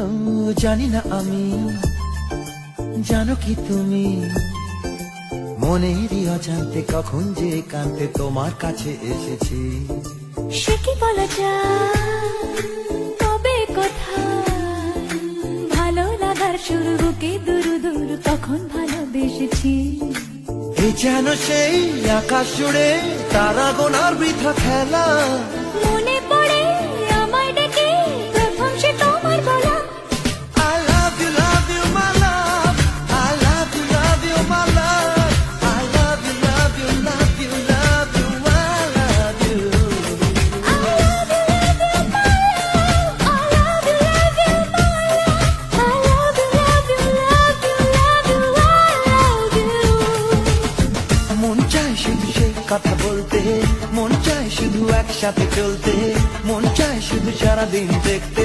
ও, জানি না আমি, জানো কি তুমি, মনেরই অজান্তে কখন যে কান্তে তোমার কাছে এসেছি। সে কি বলা যায়, তবে কোথায় ভালো লাগার শুরু, বুকে দুরু দুরু তখন ভালোবেসেছি। এই যেন সেই আকাশ জুড়ে তারা গোনার বৃথা খেলা, মনে পড়ে আমায় ডেকে প্রথম সে তোমার বলা। I love you, my love. I love you, my love. I love you, love you, love you, love you. I love you. I love you, my love. I love you, my love. I love you, love you, love you, love you. I love you. মন চায় শুধু সেই কথা বলতে, মন চায় শুধু একসাথে চলতে, মন চায় শুধু সারাদিন দেখতে।